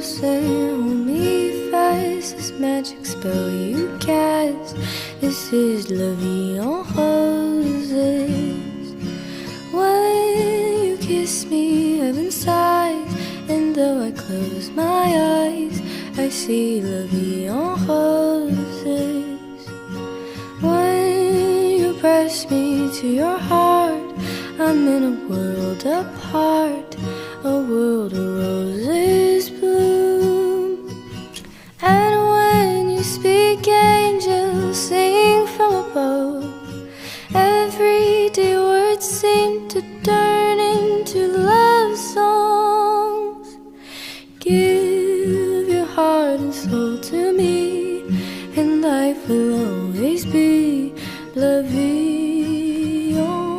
close and hold me fast. This magic spell you cast, this is La Vie en Roses. When you kiss me, heaven sighs, and though I close my eyes, I see La Vie en Roses. When you press me to your heart, I'm in a world apart, a world of roses bloom. And when you speak, angels sing from above. Everyday words seem to turn